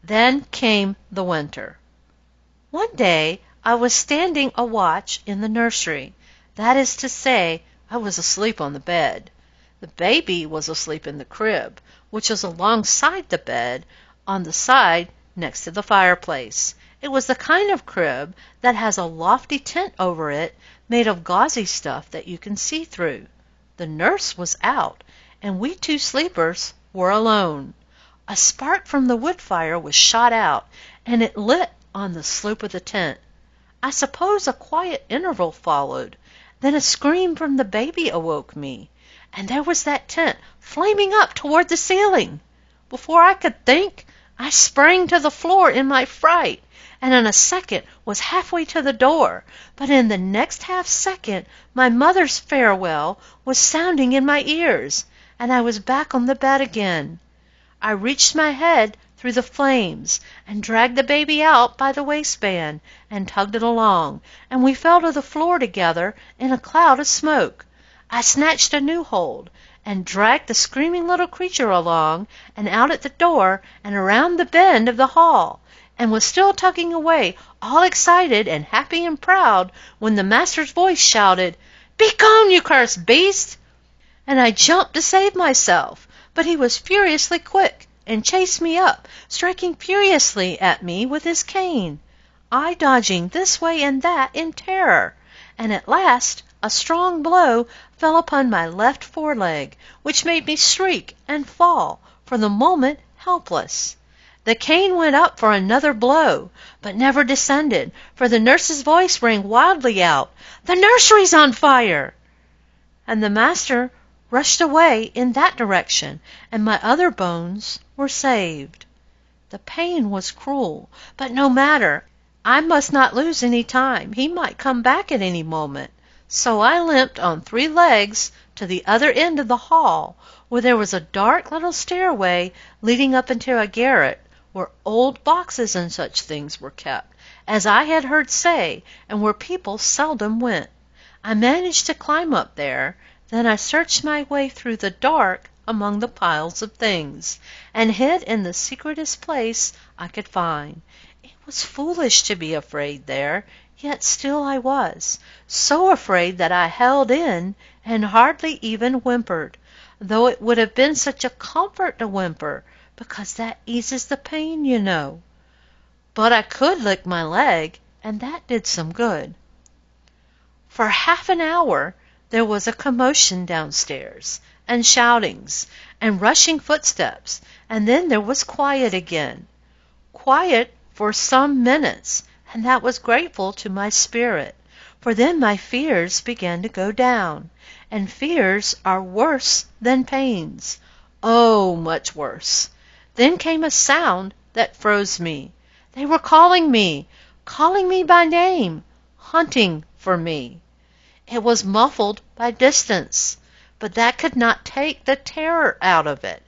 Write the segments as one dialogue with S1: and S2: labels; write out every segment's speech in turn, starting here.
S1: Then came the winter. One day I was standing a watch in the nursery. That is to say, I was asleep on the bed. The baby was asleep in the crib, which was alongside the bed on the side next to the fireplace. It was the kind of crib that has a lofty tent over it made of gauzy stuff that you can see through. The nurse was out, and we two sleepers were alone. A spark from the wood fire was shot out, and it lit on the sloop of the tent. I suppose a quiet interval followed. Then a scream from the baby awoke me, and there was that tent flaming up toward the ceiling. Before I could think, I sprang to the floor in my fright, and in a second was halfway to the door. But in the next half second my mother's farewell was sounding in my ears, and I was back on the bed again. I reached my head through the flames and dragged the baby out by the waistband and tugged it along, and we fell to the floor together in a cloud of smoke. I snatched a new hold and dragged the screaming little creature along and out at the door and around the bend of the hall, and was still tugging away, all excited and happy and proud, when the master's voice shouted, "Be gone, you cursed beast!" And I jumped to save myself, but he was furiously quick and chased me up, striking furiously at me with his cane, I dodging this way and that in terror, and at last a strong blow fell upon my left foreleg, which made me shriek and fall, for the moment helpless. The cane went up for another blow, but never descended, for the nurse's voice rang wildly out, "The nursery's on fire!" And the master rushed away in that direction, and my other bones were saved. The pain was cruel, but no matter. I must not lose any time. He might come back at any moment. So I limped on 3 legs to the other end of the hall, where there was a dark little stairway leading up into a garret where old boxes and such things were kept, as I had heard say, and where people seldom went. I managed to climb up there. Then I searched my way through the dark among the piles of things, and hid in the secretest place I could find. It was foolish to be afraid there, yet still I was, so afraid that I held in and hardly even whimpered, though it would have been such a comfort to whimper, because that eases the pain, you know. But I could lick my leg, and that did some good. For half an hour there was a commotion downstairs, and shoutings, and rushing footsteps, and then there was quiet again. Quiet for some minutes, and that was grateful to my spirit, for then my fears began to go down, and fears are worse than pains. Oh, much worse. Then came a sound that froze me. They were calling me by name, hunting for me. It was muffled by distance, but that could not take the terror out of it,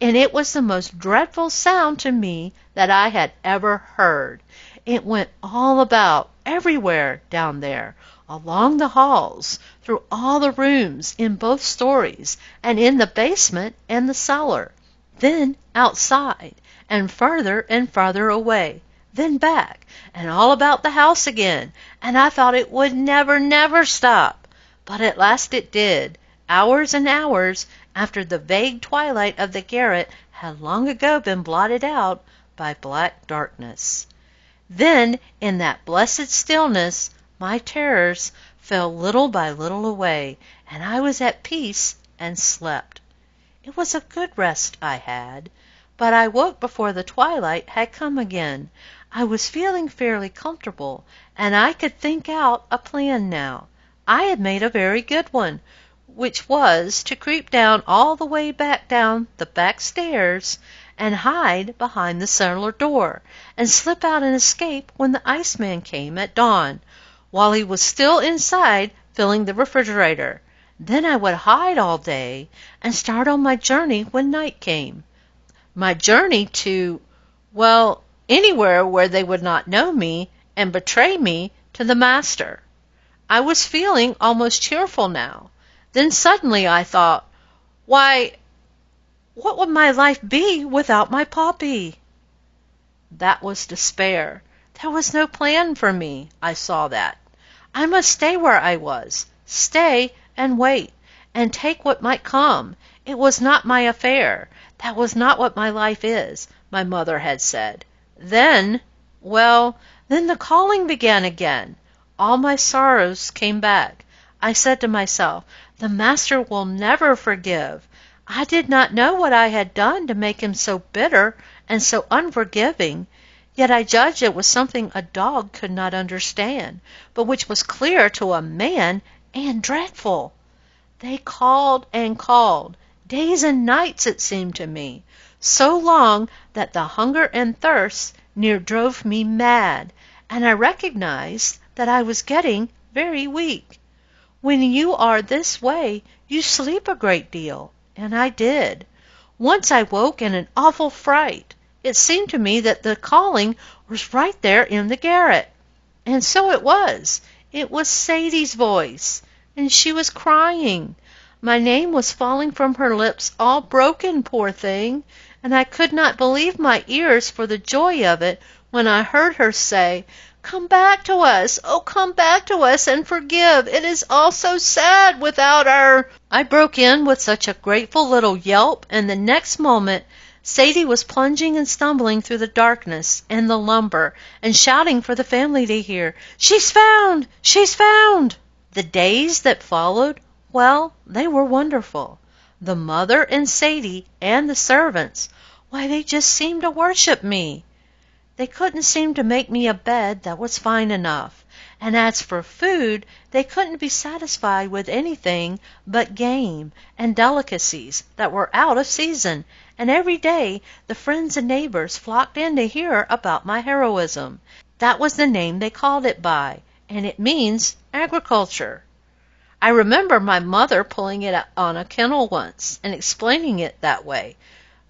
S1: and it was the most dreadful sound to me that I had ever heard. It went all about, everywhere down there, along the halls, through all the rooms in both stories, and in the basement and the cellar, then outside, and farther away, then back, and all about the house again, and I thought it would never, never stop. But at last it did, hours and hours after the vague twilight of the garret had long ago been blotted out by black darkness. Then, in that blessed stillness, my terrors fell little by little away, and I was at peace and slept. It was a good rest I had, but I woke before the twilight had come again. I was feeling fairly comfortable, and I could think out a plan now. I had made a very good one, which was to creep down all the way back down the back stairs and hide behind the cellar door, and slip out and escape when the iceman came at dawn, while he was still inside filling the refrigerator. Then I would hide all day and start on my journey when night came. My journey to, well, anywhere where they would not know me and betray me to the master. I was feeling almost cheerful now. Then suddenly I thought, why, what would my life be without my Poppy? that was despair. There was no plan for me. I saw that. I must stay where I was, stay and wait, and take what might come. It was not my affair. That was not what my life is, my mother had said. Then the calling began again. All my sorrows came back. I said to myself, the Master will never forgive. I did not know what I had done to make him so bitter and so unforgiving, yet I judged it was something a dog could not understand, but which was clear to a man and dreadful. They called and called, days and nights it seemed to me, so long that the hunger and thirst near drove me mad, and I recognized that I was getting very weak. When you are this way, you sleep a great deal, and I did. Once I woke in an awful fright. It seemed to me that the calling was right there in the garret. And so it was. It was Sadie's voice, and she was crying. My name was falling from her lips all broken, poor thing, and I could not believe my ears for the joy of it when I heard her say, "Come back to us, oh, come back to us and forgive. It is all so sad without our—" I broke in with such a grateful little yelp, and the next moment Sadie was plunging and stumbling through the darkness and the lumber and shouting for the family to hear, "She's found! She's found!" The days that followed, well, they were wonderful. The mother and Sadie and the servants, why, they just seemed to worship me. They couldn't seem to make me a bed that was fine enough, and as for food, they couldn't be satisfied with anything but game and delicacies that were out of season, and every day the friends and neighbors flocked in to hear about my heroism. That was the name they called it by, and it means agriculture. I remember my mother pulling it on a kennel once and explaining it that way,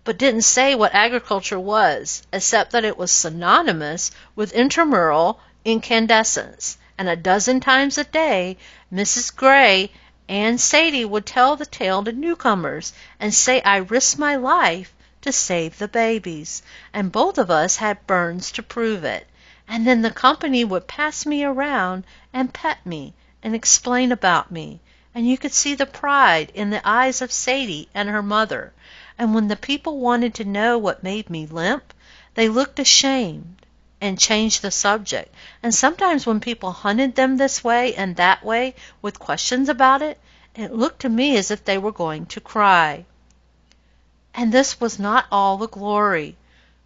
S1: but didn't say what agriculture was, except that it was synonymous with intramural incandescence, and a dozen times a day Mrs. Gray and Sadie would tell the tale to newcomers and say I risked my life to save the babies, and both of us had burns to prove it. And then the company would pass me around and pet me and explain about me, and you could see the pride in the eyes of Sadie and her mother. And when the people wanted to know what made me limp, they looked ashamed and changed the subject. And sometimes when people hunted them this way and that way with questions about it, it looked to me as if they were going to cry. And this was not all the glory.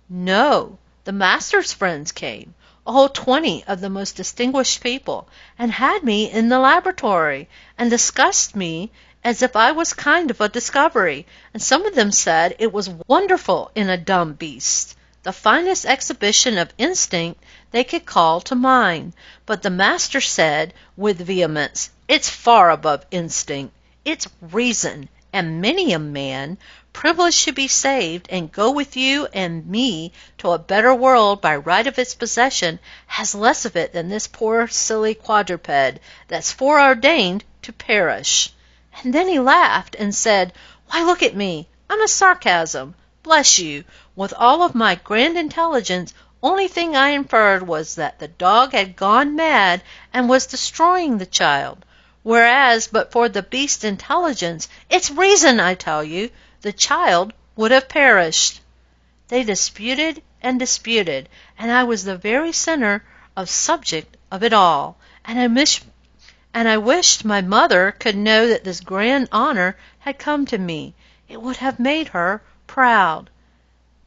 S1: No, the Master's friends came, a whole 20 of the most distinguished people, and had me in the laboratory and discussed me as if I was kind of a discovery, and some of them said it was wonderful in a dumb beast, the finest exhibition of instinct they could call to mind. But the Master said with vehemence, "It's far above instinct. It's reason, and many a man, privileged to be saved and go with you and me to a better world by right of its possession, has less of it than this poor silly quadruped that's foreordained to perish." And then he laughed and said, "Why, look at me. I'm a sarcasm. Bless you, with all of my grand intelligence, only thing I inferred was that the dog had gone mad and was destroying the child. Whereas, but for the beast's intelligence, it's reason, I tell you, the child would have perished." They disputed and disputed, and I was the very center of subject of it all, and I wished my mother could know that this grand honor had come to me. It would have made her proud.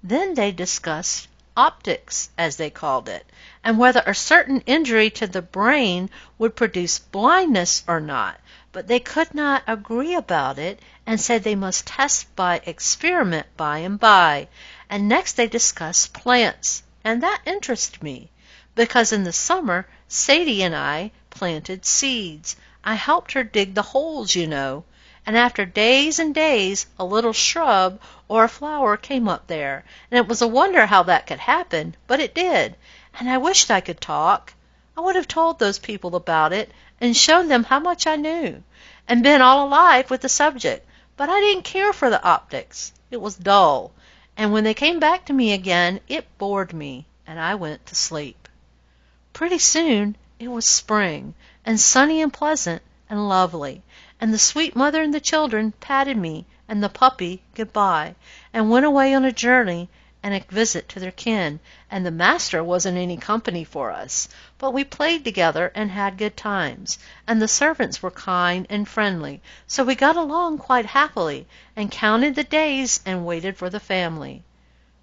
S1: Then they discussed optics, as they called it, and whether a certain injury to the brain would produce blindness or not, but they could not agree about it, and said they must test by experiment by and by. And next they discussed plants, and that interested me, because in the summer Sadie and I planted seeds. I helped her dig the holes, you know, and after days and days a little shrub or a flower came up there, and it was a wonder how that could happen, but it did, and I wished I could talk. I would have told those people about it and shown them how much I knew, and been all alive with the subject, but I didn't care for the optics. It was dull, and when they came back to me again, it bored me. and I went to sleep. Pretty soon it was spring, and sunny and pleasant and lovely, and the sweet mother and the children patted me and the puppy good-bye, and went away on a journey and a visit to their kin, and the master wasn't any company for us, but we played together and had good times, and the servants were kind and friendly, so we got along quite happily, and counted the days and waited for the family.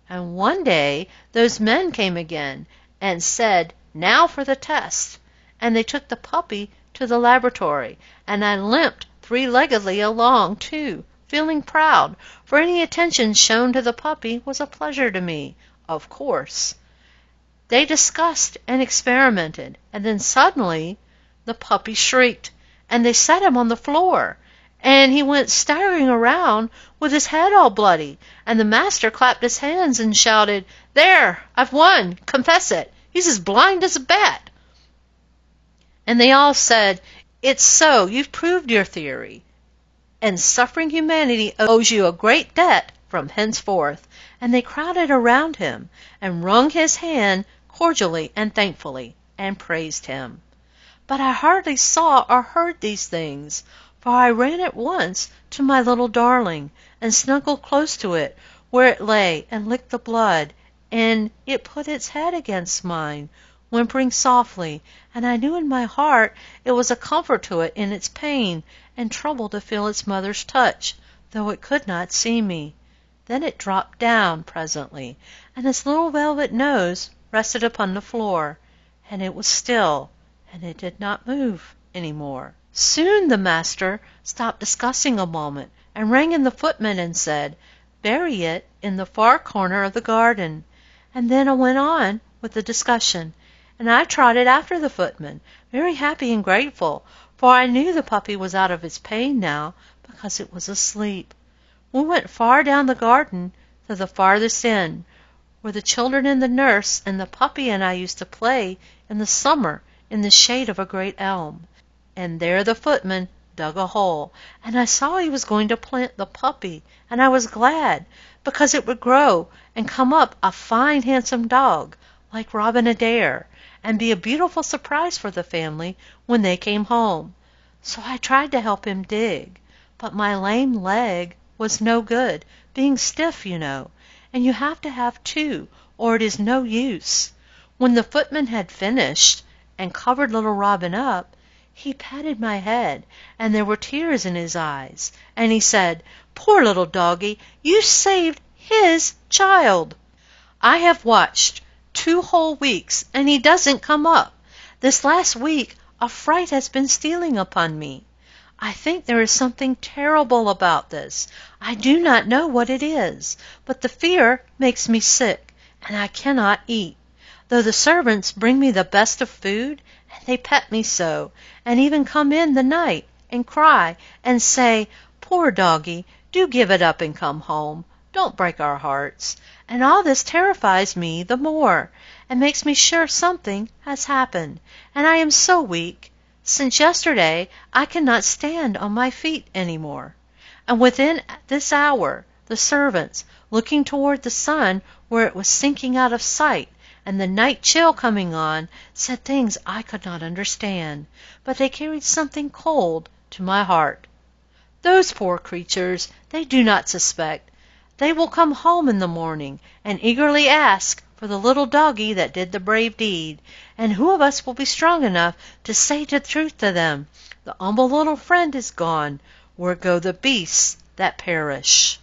S1: And one day those men came again and said, "Now for the test," and they took the puppy to the laboratory, and I limped three-leggedly along too, feeling proud, for any attention shown to the puppy was a pleasure to me, of course. They discussed and experimented, and then suddenly the puppy shrieked, and they set him on the floor, and he went staggering around with his head all bloody, and the master clapped his hands and shouted, "There, I've won, confess it, he's as blind as a bat." And they all said, "It's so, you've proved your theory, and suffering humanity owes you a great debt from henceforth," and they crowded around him and wrung his hand cordially and thankfully, and praised him. But I hardly saw or heard these things, for I ran at once to my little darling, and snuggled close to it, where it lay, and licked the blood, and it put its head against mine, whimpering softly, and I knew in my heart it was a comfort to it in its pain and trouble to feel its mother's touch, though it could not see me. Then it dropped down presently, and its little velvet nose rested upon the floor, and it was still, and it did not move any more. Soon the master stopped discussing a moment, and rang in the footman and said, "Bury it in the far corner of the garden." And then I went on with the discussion, and I trotted after the footman, very happy and grateful, for I knew the puppy was out of its pain now, because it was asleep. We went far down the garden to the farthest end, where the children and the nurse and the puppy and I used to play in the summer in the shade of a great elm. And there the footman dug a hole, and I saw he was going to plant the puppy, and I was glad, because it would grow and come up a fine handsome dog, like Robin Adair, and be a beautiful surprise for the family when they came home. So I tried to help him dig, but my lame leg was no good, being stiff, you know, and you have to have two, or it is no use. When the footman had finished, and covered little Robin up, he patted my head, and there were tears in his eyes, and he said, "Poor little doggie, you saved his child. I have watched 2 whole weeks, and he doesn't come up. This last week a fright has been stealing upon me. I think there is something terrible about this. I do not know what it is, but the fear makes me sick, and I cannot eat, though the servants bring me the best of food, and they pet me so, and even come in the night and cry and say, 'Poor doggie, do give it up and come home. Don't break our hearts.' And all this terrifies me the more, and makes me sure something has happened, and I am so weak. Since yesterday I cannot stand on my feet any more. And within this hour the servants, looking toward the sun where it was sinking out of sight, and the night chill coming on, said things I could not understand, but they carried something cold to my heart. Those poor creatures, they do not suspect. They will come home in the morning, and eagerly ask for the little doggie that did the brave deed, and who of us will be strong enough to say the truth to them? The humble little friend is gone. Where go the beasts that perish?"